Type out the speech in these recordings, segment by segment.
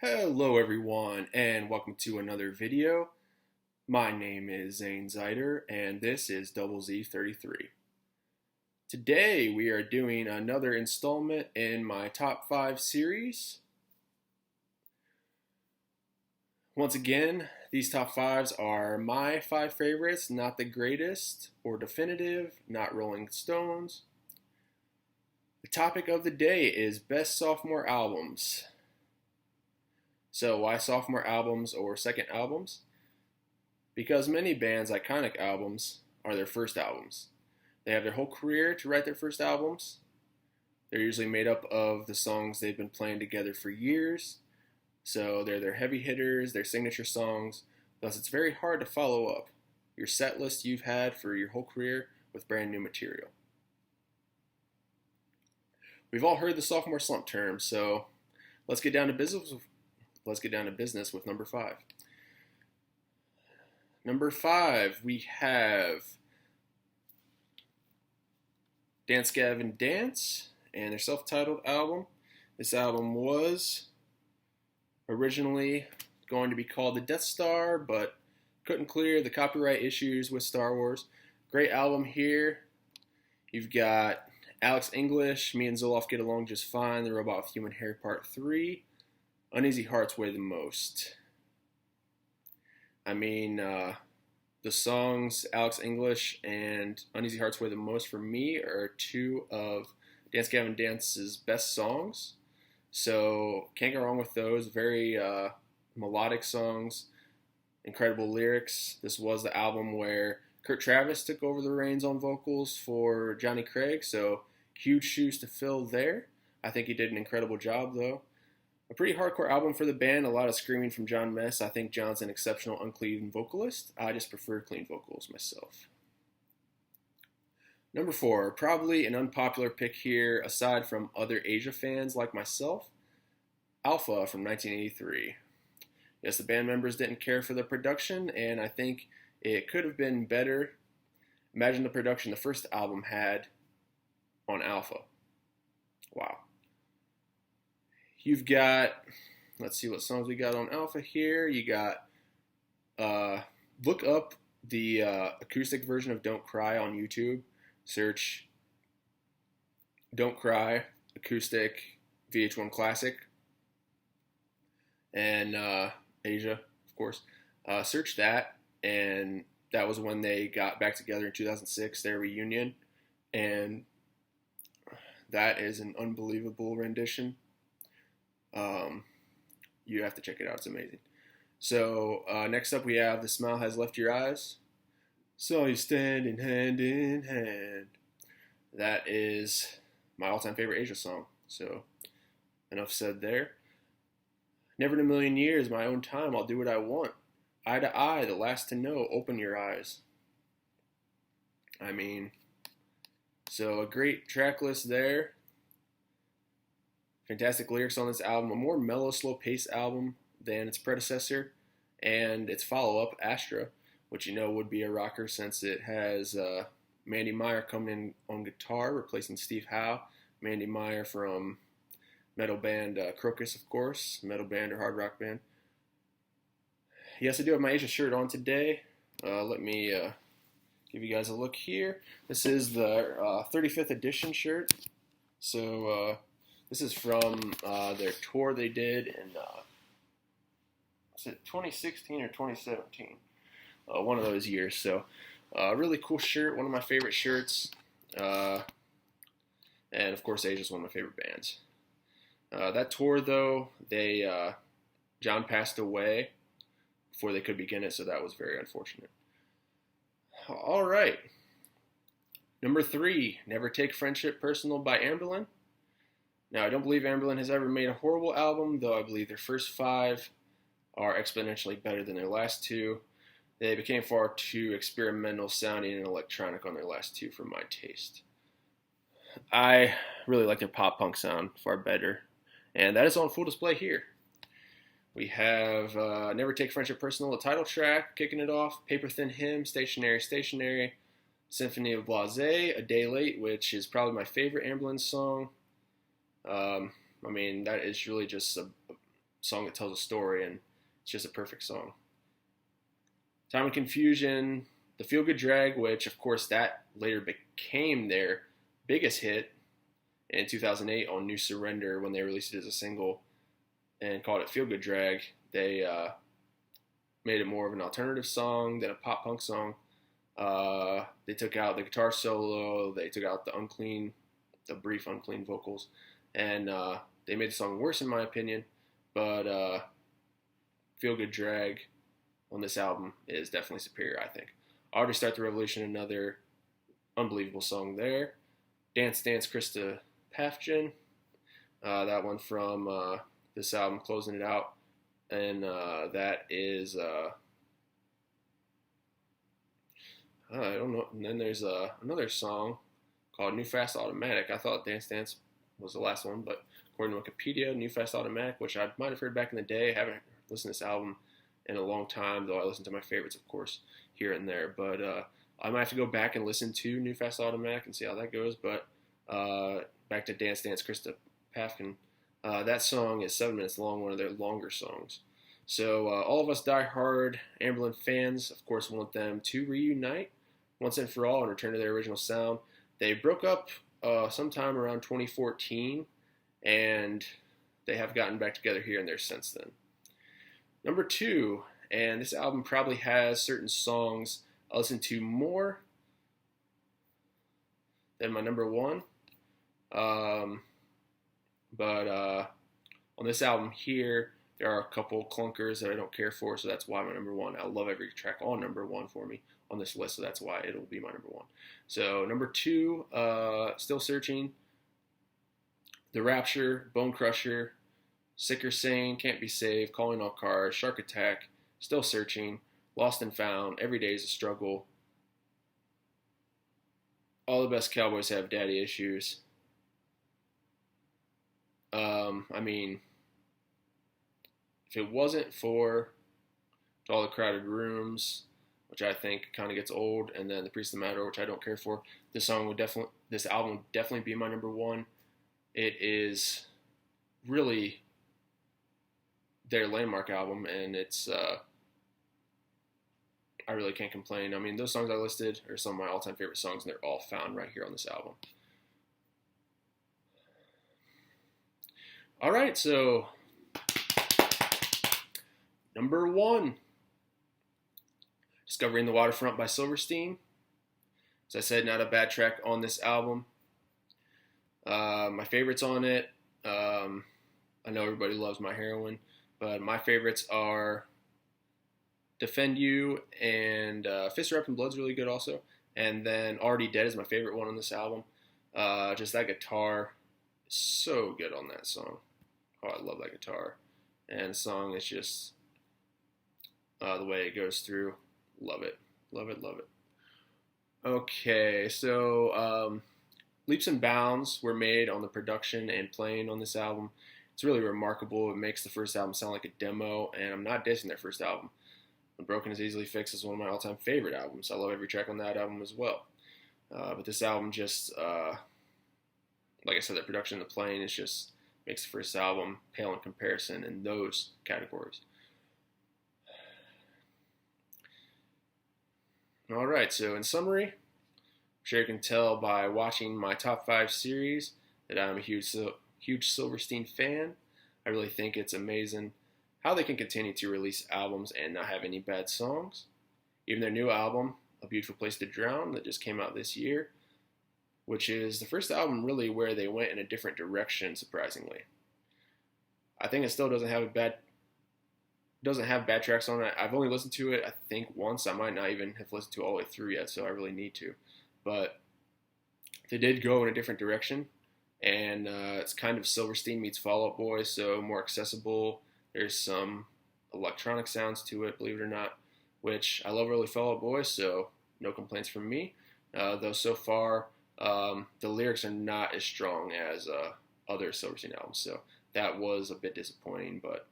Hello everyone and welcome to another video. My name is Zane Zeiter and this is Double Z33. Today we are doing another installment in my top 5 series. Once again, these top 5s are my 5 favorites, not the greatest or definitive, not Rolling Stones. The topic of the day is best sophomore albums. So why sophomore albums or second albums? Because many bands' iconic albums are their first albums. They have their whole career to write their first albums. They're usually made up of the songs they've been playing together for years. So they're their heavy hitters, their signature songs. Thus it's very hard to follow up your set list you've had for your whole career with brand new material. We've all heard the sophomore slump term, so let's get down to business with number 5. Number 5, we have Dance Gavin Dance and their self-titled album. This album was originally going to be called The Death Star, but couldn't clear the copyright issues with Star Wars. Great album here. You've got Alex English, Me and Zoloft Get Along Just Fine, The Robot with Human Hair Part 3. Uneasy Hearts weigh the most. I mean, the songs Alex English and Uneasy Hearts weigh the most for me are 2 of Dance Gavin Dance's best songs. So can't go wrong with those. Very melodic songs, incredible lyrics. This was the album where Kurt Travis took over the reins on vocals for Johnny Craig, so huge shoes to fill there. I think he did an incredible job though. A pretty hardcore album for the band, a lot of screaming from John Mess. I think John's an exceptional unclean vocalist. I just prefer clean vocals myself. Number 4, probably an unpopular pick here aside from other Asia fans like myself, Alpha from 1983. Yes, the band members didn't care for the production, and I think it could have been better. Imagine the production the first album had on Alpha. Wow. You've got, let's see what songs we got on Alpha here. You got, look up the acoustic version of Don't Cry on YouTube. Search Don't Cry acoustic VH1 Classic. And Asia, of course. Search that, and that was when they got back together in 2006, their reunion. And that is an unbelievable rendition. You have to check it out. It's amazing. So next up we have The Smile Has Left Your Eyes. Saw you standing hand in hand. That is my all-time favorite Asia song. So enough said there. Never in a million years, my own time, I'll do what I want. Eye to eye, the last to know, open your eyes. I mean, so a great track list there. Fantastic lyrics on this album, a more mellow, slow-paced album than its predecessor, and its follow-up, Astra, which you know would be a rocker since it has Mandy Meyer coming in on guitar, replacing Steve Howe. Mandy Meyer from metal band Crocus, of course, metal band or hard rock band. Yes, I do have my Asia shirt on today. Let me give you guys a look here. This is the 35th edition shirt. So this is from their tour they did in, was it 2016 or 2017? One of those years. So really cool shirt, one of my favorite shirts. And of course, Asia's one of my favorite bands. That tour, though, John passed away before they could begin it, so that was very unfortunate. All right. Number 3, Never Take Friendship Personal by Anberlin. Now, I don't believe Anberlin has ever made a horrible album, though I believe their first 5 are exponentially better than their last 2. They became far too experimental sounding and electronic on their last 2 for my taste. I really like their pop punk sound far better, and that is on full display here. We have Never Take Friendship Personal, the title track, kicking it off, Paper Thin Hymn, Stationary, Stationary, Symphony of Blase, A Day Late, which is probably my favorite Anberlin song. I mean, that is really just song that tells a story, and it's just a perfect song. Time of Confusion, the Feel Good Drag, which of course that later became their biggest hit in 2008 on New Surrender when they released it as a single and called it Feel Good Drag. They made it more of an alternative song than a pop punk song. They took out the guitar solo, they took out the brief unclean vocals, and they made the song worse in my opinion, but Feel Good Drag on this album is definitely superior, I think. Already Start the Revolution, another unbelievable song there. Dance Dance Krista Pafjian, that one from this album, closing it out, and that is I don't know. And then there's another song called New Fast Automatic. I thought Dance Dance was the last one, but according to Wikipedia, New Fast Automatic, which I might have heard back in the day. I haven't listened to this album in a long time, though I listen to my favorites, of course, here and there. But I might have to go back and listen to New Fast Automatic and see how that goes. But back to Dance Dance Krista Pafjian. That song is 7 minutes long, one of their longer songs. So all of us die-hard Anberlin fans, of course, want them to reunite once and for all and return to their original sound. They broke up sometime around 2014, and they have gotten back together here and there since then. Number 2, and this album probably has certain songs I listen to more than my number 1. But on this album here, there are a couple clunkers that I don't care for, so that's why my number 1. I love every track on number 1 for me on this list, so that's why it'll be my number 1. So number 2, Still Searching, The Rapture, Bone Crusher, Sick or Sane, Can't Be Saved, Calling All Cars, Shark Attack, Still Searching, Lost and Found, Every Day is a Struggle, All the Best Cowboys Have Daddy Issues. I mean, if it wasn't for All the Crowded Rooms, which I think kind of gets old, and then The Priest of the Matter, which I don't care for, this album would definitely be my number 1. It is really their landmark album, and it's I really can't complain. I mean, those songs I listed are some of my all-time favorite songs, and they're all found right here on this album. All right, so number 1, Discovering the Waterfront by Silverstein. As I said, not a bad track on this album. My favorites on it, I know everybody loves My Heroine, but my favorites are Defend You, and Fist Wrapped in Blood's really good also. And then Already Dead is my favorite one on this album. Just that guitar is so good on that song. Oh, I love that guitar. And the song is just the way it goes through. Love it. Love it, love it. Okay, so leaps and bounds were made on the production and playing on this album. It's really remarkable. It makes the first album sound like a demo, and I'm not dissing their first album. Broken is Easily Fixed is one of my all-time favorite albums. I love every track on that album as well. But this album just, like I said, the production and the playing is just makes the first album pale in comparison in those categories. All right, so in summary, I'm sure you can tell by watching my top 5 series that I'm a huge Silverstein fan. I really think it's amazing how they can continue to release albums and not have any bad songs. Even their new album, A Beautiful Place to Drown, that just came out this year, which is the first album really where they went in a different direction, surprisingly. I think it still doesn't have bad tracks on it. I've only listened to it, I think, once. I might not even have listened to it all the way through yet, so I really need to. But they did go in a different direction, and it's kind of Silverstein meets Fall Out Boy, so more accessible. There's some electronic sounds to it, believe it or not, which I love early Fall Out Boy, so no complaints from me. Though so far, the lyrics are not as strong as other Silverstein albums, so that was a bit disappointing, but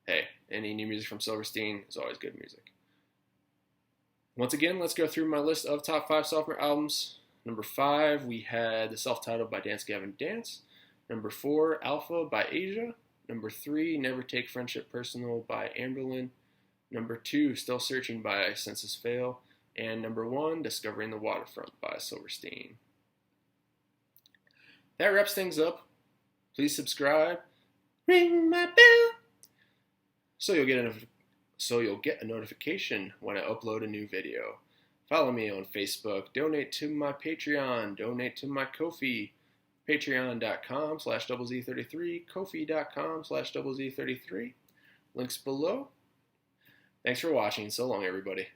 hey, any new music from Silverstein is always good music. Once again, let's go through my list of top 5 sophomore albums. Number 5, we had The Self-Titled by Dance Gavin Dance. Number 4, Alpha by Asia. Number 3, Never Take Friendship Personal by Amberlin. Number 2, Still Searching by Census Fail. And number 1, Discovering the Waterfront by Silverstein. That wraps things up. Please subscribe. Ring my bell so you'll get a notification when I upload a new video. Follow me on Facebook. Donate to my Patreon. Donate to my Ko-fi. Patreon.com/ZZ33. Ko-fi.com/ZZ33. Links below. Thanks for watching. So long, everybody.